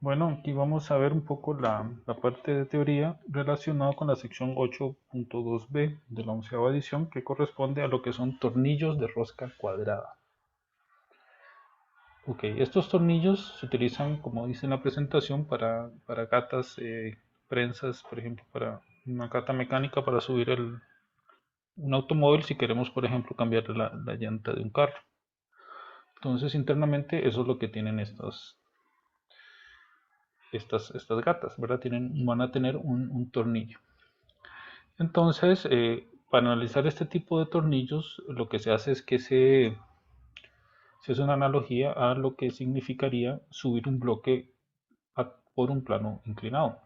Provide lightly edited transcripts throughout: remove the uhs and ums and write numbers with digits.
Bueno, aquí vamos a ver un poco la parte de teoría relacionada con la sección 8.2b de la onceava edición, que corresponde a lo que son tornillos de rosca cuadrada. Ok, estos tornillos se utilizan, como dice en la presentación, para gatas, prensas, por ejemplo, para una gata mecánica para subir un automóvil si queremos, por ejemplo, cambiar la llanta de un carro. Entonces, internamente, eso es lo que tienen estas gatas, ¿verdad? Van a tener un tornillo. Entonces, para analizar este tipo de tornillos, lo que se hace es que se hace una analogía a lo que significaría subir un bloque por un plano inclinado.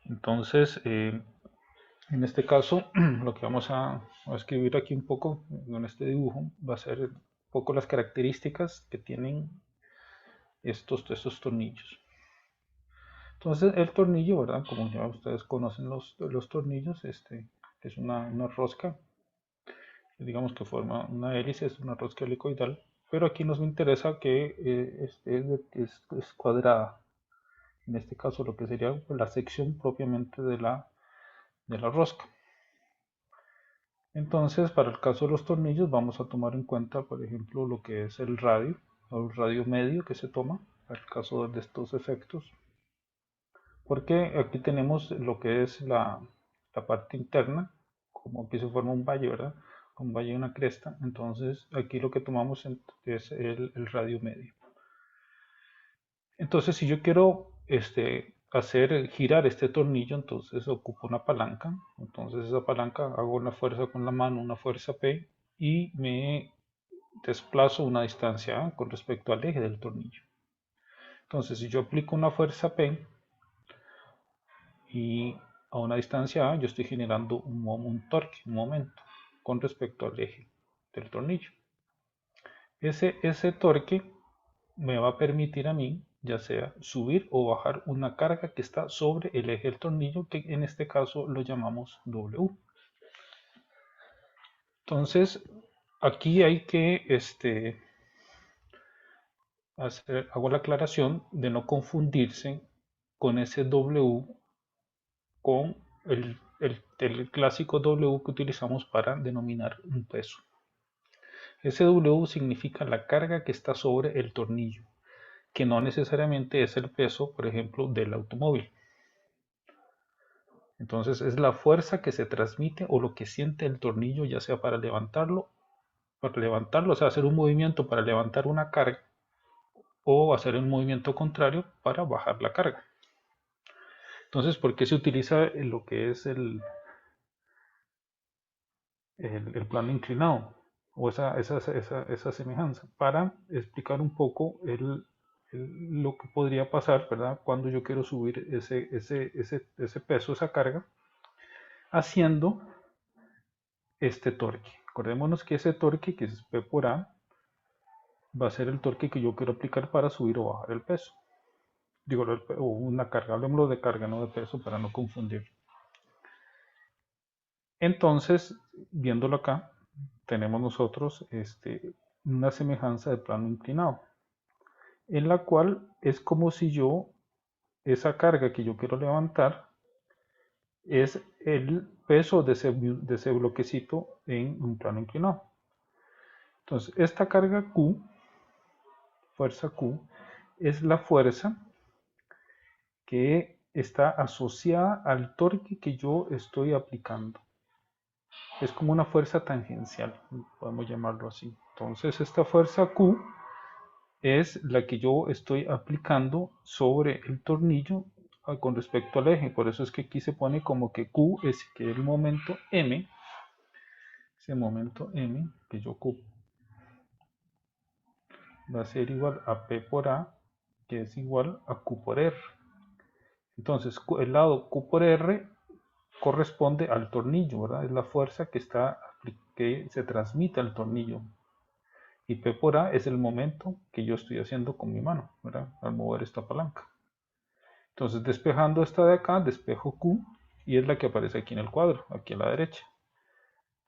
Entonces, en este caso, lo que vamos a escribir aquí un poco en este dibujo va a ser un poco las características que tienen estos tornillos. Entonces, el tornillo, ¿verdad? Como ya ustedes conocen los tornillos, es una rosca, digamos que forma una hélice, es una rosca helicoidal, pero aquí nos interesa que es cuadrada. En este caso, lo que sería la sección propiamente de la rosca. Entonces, para el caso de los tornillos, vamos a tomar en cuenta, por ejemplo, lo que es el radio, o el radio medio que se toma, para el caso de estos efectos, porque aquí tenemos lo que es la parte interna, como aquí se forma un valle, ¿verdad? Un valle y una cresta, entonces aquí lo que tomamos es el radio medio. Entonces, si yo quiero hacer girar este tornillo, entonces ocupo una palanca. Entonces, esa palanca hago una fuerza con la mano, una fuerza P, y me desplazo una distancia A con respecto al eje del tornillo. Entonces, si yo aplico una fuerza P y a una distancia A, yo estoy generando un torque, un momento, con respecto al eje del tornillo. Ese torque me va a permitir a mí, ya sea subir o bajar una carga que está sobre el eje del tornillo, que en este caso lo llamamos W. Entonces, aquí hay que hago la aclaración de no confundirse con ese W con el clásico W que utilizamos para denominar un peso. Ese W significa la carga que está sobre el tornillo, que no necesariamente es el peso, por ejemplo, del automóvil. Entonces es la fuerza que se transmite o lo que siente el tornillo, ya sea para levantarlo, o sea, hacer un movimiento para levantar una carga o hacer un movimiento contrario para bajar la carga. Entonces, ¿por qué se utiliza lo que es el plano inclinado o esa semejanza? Para explicar un poco lo que podría pasar, ¿verdad? Cuando yo quiero subir ese peso, esa carga, haciendo este torque. Acordémonos que ese torque, que es P por A, va a ser el torque que yo quiero aplicar para subir o bajar el peso. Digo, o una carga, hablemos de carga, no de peso, para no confundir. Entonces, viéndolo acá, tenemos nosotros una semejanza de plano inclinado, en la cual es como si esa carga que yo quiero levantar, es el peso de ese bloquecito en un plano inclinado. Entonces, esta carga Q, fuerza Q, es la fuerza que está asociada al torque que yo estoy aplicando. Es como una fuerza tangencial, podemos llamarlo así. Entonces, esta fuerza Q es la que yo estoy aplicando sobre el tornillo con respecto al eje. Por eso es que aquí se pone como que Q es que el momento M, ese momento M que yo ocupo, va a ser igual a P por A, que es igual a Q por R. Entonces, el lado Q por R corresponde al tornillo, ¿verdad? Es la fuerza que se transmite al tornillo. Y P por A es el momento que yo estoy haciendo con mi mano, ¿verdad? Al mover esta palanca. Entonces, despejando esta de acá, despejo Q y es la que aparece aquí en el cuadro, aquí a la derecha.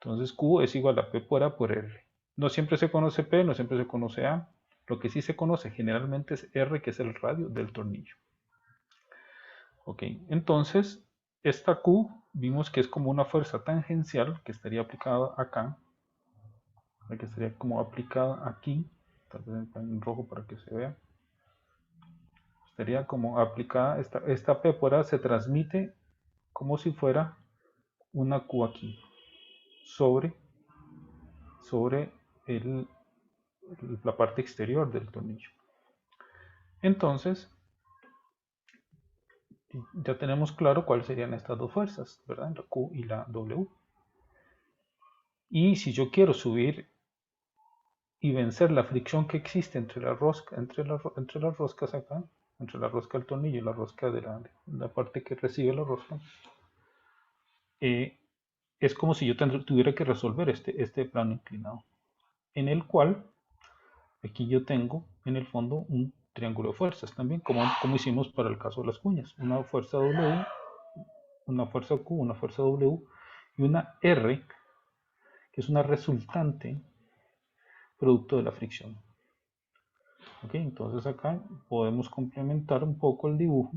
Entonces, Q es igual a P por A por R. No siempre se conoce P, no siempre se conoce A. Lo que sí se conoce generalmente es R, que es el radio del tornillo. Ok, entonces esta Q vimos que es como una fuerza tangencial que estaría aplicada acá, que estaría como aplicada aquí, tal vez en rojo para que se vea. Estaría como aplicada, esta pépora se transmite como si fuera una Q aquí, sobre el, la parte exterior del tornillo. Entonces, ya tenemos claro cuáles serían estas dos fuerzas, ¿verdad? La Q y la W. Y si yo quiero subir y vencer la fricción que existe entre la rosca, entre las roscas acá, entre la rosca del tornillo y la rosca de la parte que recibe la rosca, es como si yo tuviera que resolver este plano inclinado, en el cual aquí yo tengo en el fondo un triángulo de fuerzas también, como hicimos para el caso de las cuñas, una fuerza W, una fuerza Q, una fuerza W y una R, que es una resultante producto de la fricción. Ok, entonces acá podemos complementar un poco el dibujo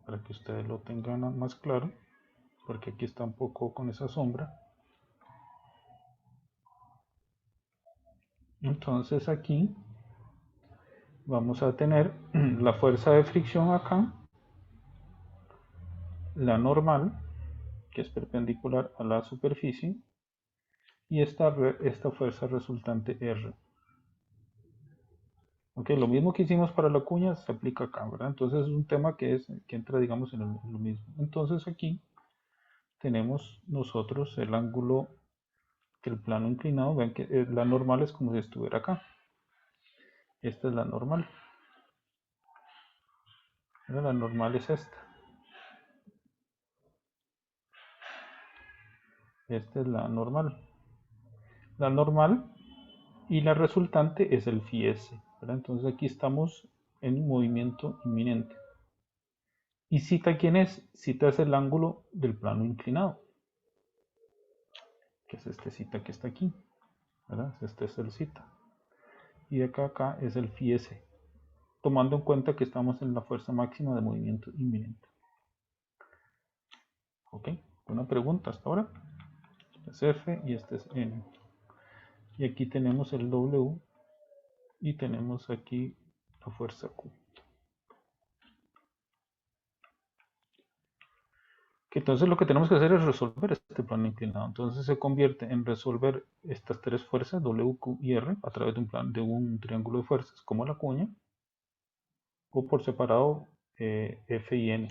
para que ustedes lo tengan más claro, porque aquí está un poco con esa sombra. Entonces aquí vamos a tener la fuerza de fricción acá, la normal, que es perpendicular a la superficie, y esta fuerza resultante R. Ok, lo mismo que hicimos para la cuña se aplica acá, ¿verdad? Entonces es un tema que entra, digamos, en lo mismo. Entonces aquí tenemos nosotros el ángulo del plano inclinado. Vean que la normal es como si estuviera acá. Esta es la normal. La normal es esta. Esta es la normal. La normal y la resultante es el phi s, ¿verdad? Entonces aquí estamos en movimiento inminente. ¿Y zeta quién es? Zeta es el ángulo del plano inclinado, que es este zeta que está aquí, ¿verdad? Este es el zeta. Y de acá a acá es el phi s, tomando en cuenta que estamos en la fuerza máxima de movimiento inminente. ¿Ok? Una pregunta hasta ahora. Este es F y este es N. Y aquí tenemos el W y tenemos aquí la fuerza Q. Que entonces lo que tenemos que hacer es resolver este plano inclinado. Entonces se convierte en resolver estas tres fuerzas, W, Q y R, a través de un triángulo de fuerzas, como la cuña, o por separado F y N.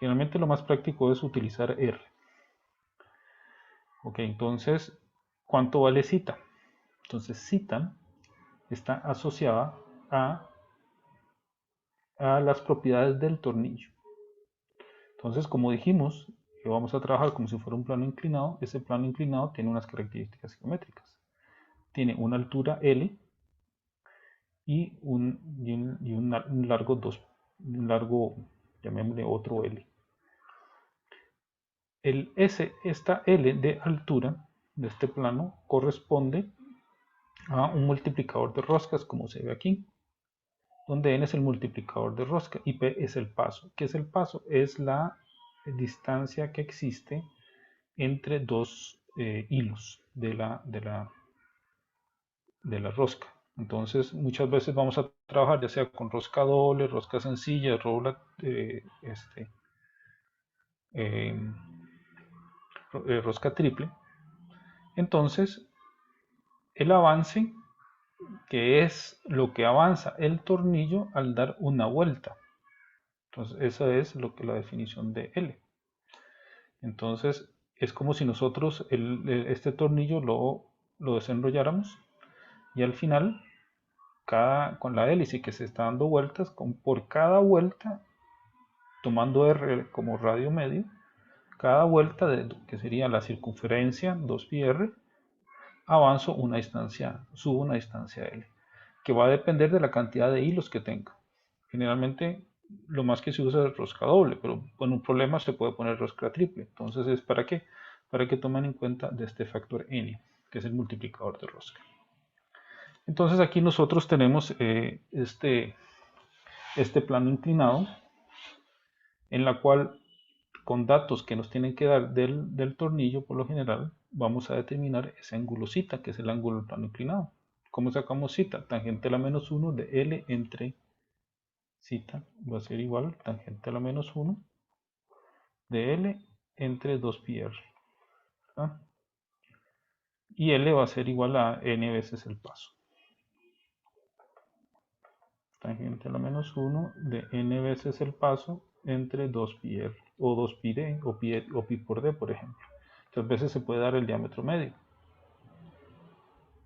Finalmente lo más práctico es utilizar R. Ok, entonces, ¿cuánto vale zeta? Entonces zeta está asociada a las propiedades del tornillo. Entonces, como dijimos, que vamos a trabajar como si fuera un plano inclinado, ese plano inclinado tiene unas características geométricas. Tiene una altura L y un largo llamémosle otro L. Esta L de altura de este plano corresponde a un multiplicador de roscas, como se ve aquí, donde n es el multiplicador de rosca y p es el paso. ¿Qué es el paso? Es la distancia que existe entre dos hilos de la rosca. Entonces, muchas veces vamos a trabajar ya sea con rosca doble, rosca sencilla, eh, rosca triple. Entonces, el avance, que es lo que avanza el tornillo al dar una vuelta. Entonces, esa es la definición de L. Entonces, es como si nosotros este tornillo lo desenrolláramos y al final, con la hélice que se está dando vueltas, por cada vuelta, tomando R como radio medio, cada vuelta que sería la circunferencia 2πr, avanzo una distancia, subo una distancia L, que va a depender de la cantidad de hilos que tenga. Generalmente lo más que se usa es rosca doble, pero con un problema se puede poner rosca triple. Entonces, ¿es para qué? Para que tomen en cuenta de este factor N. que es el multiplicador de rosca. Entonces aquí nosotros tenemos este plano inclinado, en la cual con datos que nos tienen que dar del tornillo, por lo general, vamos a determinar ese ángulo zeta, que es el ángulo del plano inclinado. ¿Cómo sacamos zeta? Tangente a la menos 1 de L entre zeta va a ser igual tangente a la menos 1 de L entre 2πr. ¿verdad? Y L va a ser igual a n veces el paso. Tangente a la menos 1 de n veces el paso entre 2πr o 2πd o pi por d, por ejemplo. Muchas veces se puede dar el diámetro medio.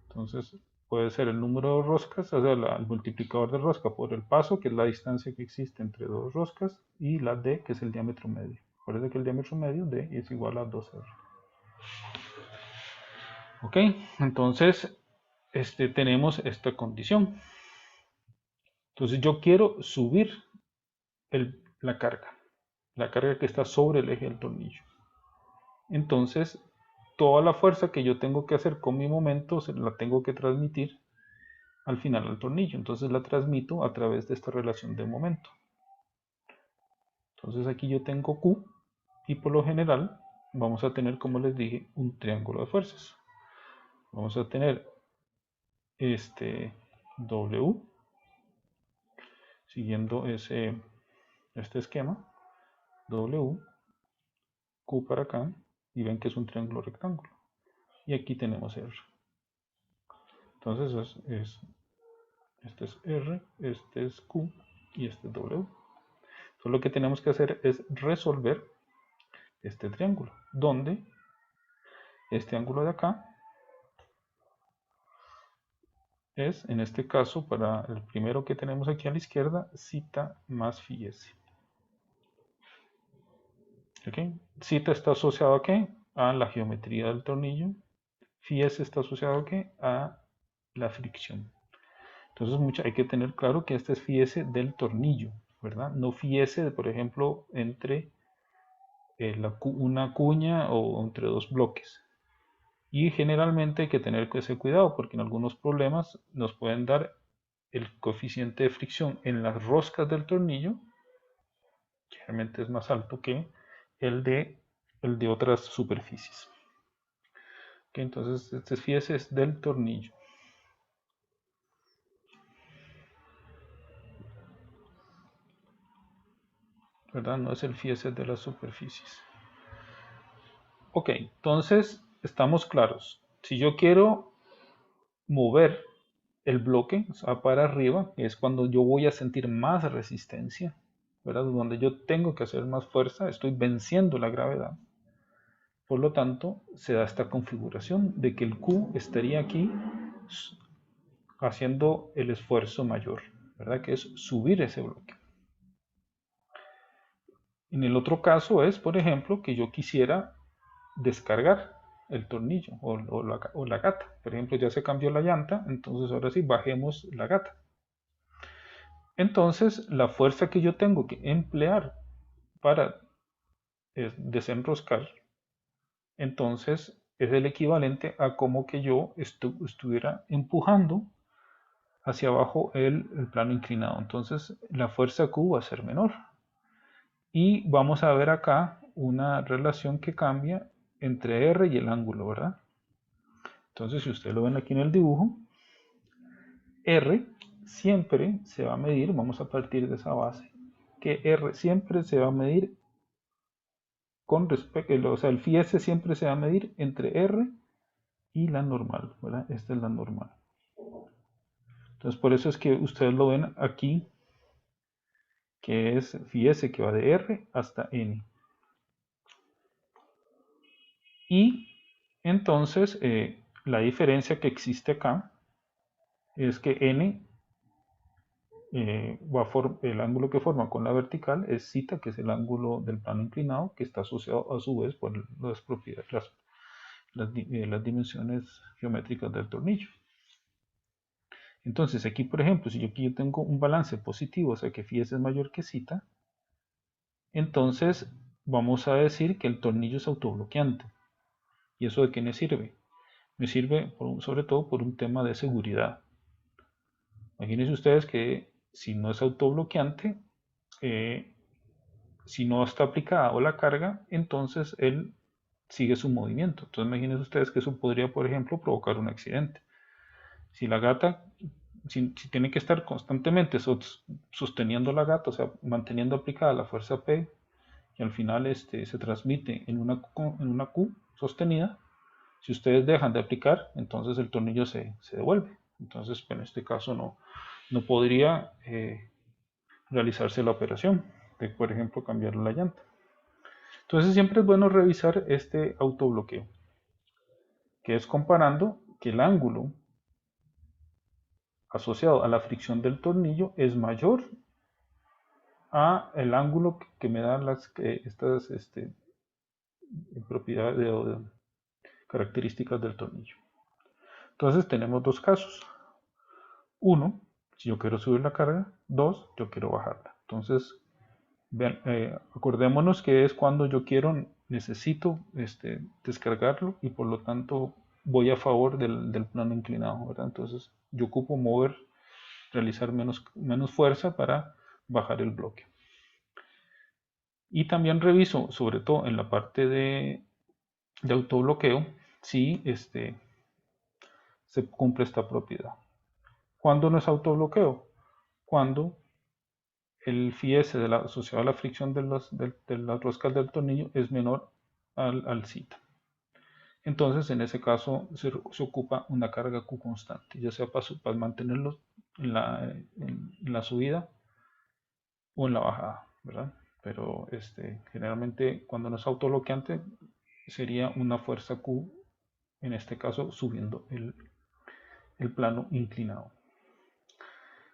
Entonces puede ser el número de roscas, o sea, el multiplicador de rosca por el paso, que es la distancia que existe entre dos roscas, y la d, que es el diámetro medio. Recuerda que el diámetro medio d es igual a 2r. Ok, entonces tenemos esta condición. Entonces yo quiero subir la carga que está sobre el eje del tornillo. Entonces, toda la fuerza que yo tengo que hacer con mi momento la tengo que transmitir al final al tornillo. Entonces la transmito a través de esta relación de momento. Entonces aquí yo tengo Q y por lo general vamos a tener, como les dije, un triángulo de fuerzas. Vamos a tener este W siguiendo este esquema. W, Q para acá, y ven que es un triángulo rectángulo. Y aquí tenemos R. Entonces este es R, este es Q y este es W. Entonces lo que tenemos que hacer es resolver este triángulo, donde este ángulo de acá es, en este caso, para el primero que tenemos aquí a la izquierda, zeta más phi s. ¿Okay? Zeta está asociado a ¿qué? A la geometría del tornillo. Phi s está asociado a ¿qué? A la fricción. Entonces hay que tener claro que este es phi s del tornillo, ¿verdad? No phi s, por ejemplo, entre una cuña o entre dos bloques. Y generalmente hay que tener ese cuidado porque en algunos problemas nos pueden dar el coeficiente de fricción en las roscas del tornillo, que realmente es más alto que el de otras superficies. Okay, entonces este phi s es del tornillo. ¿Verdad? No es el phi s de las superficies. Ok, entonces estamos claros. Si yo quiero mover el bloque, o sea, para arriba, es cuando yo voy a sentir más resistencia, ¿verdad? Donde yo tengo que hacer más fuerza, estoy venciendo la gravedad. Por lo tanto, se da esta configuración de que el Q estaría aquí haciendo el esfuerzo mayor, ¿verdad? Que es subir ese bloque. En el otro caso es, por ejemplo, que yo quisiera descargar el tornillo o la gata. Por ejemplo, ya se cambió la llanta, entonces ahora sí bajemos la gata. Entonces, la fuerza que yo tengo que emplear para desenroscar, entonces es el equivalente a como que yo estuviera empujando hacia abajo el plano inclinado. Entonces, la fuerza Q va a ser menor. Y vamos a ver acá una relación que cambia entre R y el ángulo, ¿verdad? Entonces, si ustedes lo ven aquí en el dibujo, R siempre se va a medir, vamos a partir de esa base, que R siempre se va a medir con respecto, o sea, el phi s siempre se va a medir entre R y la normal, ¿verdad? Esta es la normal. Entonces, por eso es que ustedes lo ven aquí, que es phi s que va de R hasta N. Y entonces, la diferencia que existe acá es que N el ángulo que forma con la vertical es zeta, que es el ángulo del plano inclinado, que está asociado a su vez por las propiedades, las dimensiones geométricas del tornillo. Entonces aquí, por ejemplo, si yo tengo un balance positivo, o sea que phi s es mayor que zeta, entonces vamos a decir que el tornillo es autobloqueante. ¿Y eso de qué me sirve? Me sirve sobre todo por un tema de seguridad. Imagínense ustedes que si no es autobloqueante, eh, si no está aplicada o la carga, entonces él sigue su movimiento. Entonces imagínense ustedes que eso podría, por ejemplo, provocar un accidente. Si la gata, si tiene que estar constantemente sosteniendo la gata, o sea, manteniendo aplicada la fuerza P, y al final se transmite en una Q sostenida, si ustedes dejan de aplicar, entonces el tornillo se devuelve. Entonces, en este caso no podría realizarse la operación de, por ejemplo, cambiar la llanta. Entonces, siempre es bueno revisar este autobloqueo, que es comparando que el ángulo asociado a la fricción del tornillo es mayor a el ángulo que me dan estas propiedades o características del tornillo. Entonces tenemos dos casos. Uno, si yo quiero subir la carga. Dos, yo quiero bajarla. Entonces, vean, acordémonos que es cuando yo necesito descargarlo y por lo tanto voy a favor del plano inclinado, ¿verdad? Entonces yo ocupo realizar menos fuerza para bajar el bloque. Y también reviso, sobre todo en la parte de autobloqueo, si se cumple esta propiedad. ¿Cuándo no es autobloqueo? Cuando el phi s asociado a la fricción de las roscas del tornillo es menor al zeta. Entonces, en ese caso, se ocupa una carga Q constante, ya sea para mantenerlo en la subida o en la bajada, ¿verdad? Pero generalmente cuando no es autobloqueante sería una fuerza Q, en este caso subiendo el plano inclinado.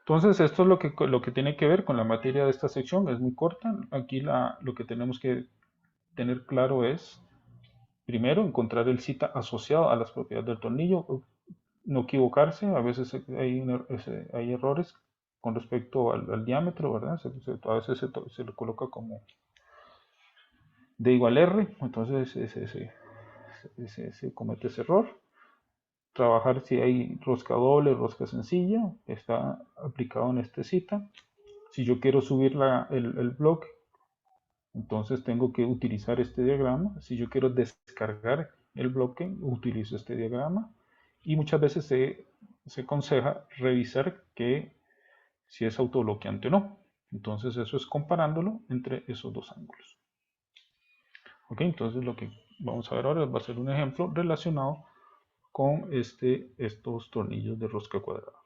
Entonces, esto es lo que tiene que ver con la materia de esta sección, es muy corta. Aquí lo que tenemos que tener claro es, primero, encontrar el zeta asociado a las propiedades del tornillo, no equivocarse, a veces hay errores con respecto al diámetro, ¿verdad? A veces se le coloca como D igual R, entonces se comete ese error. Trabajar si hay rosca doble, rosca sencilla, está aplicado en este cita. Si yo quiero subir el bloque, entonces tengo que utilizar este diagrama. Si yo quiero descargar el bloque, utilizo este diagrama. Y muchas veces se aconseja revisar que si es autobloqueante o no. Entonces eso es comparándolo entre esos dos ángulos. Ok, entonces lo que vamos a ver ahora va a ser un ejemplo relacionado con estos tornillos de rosca cuadrada.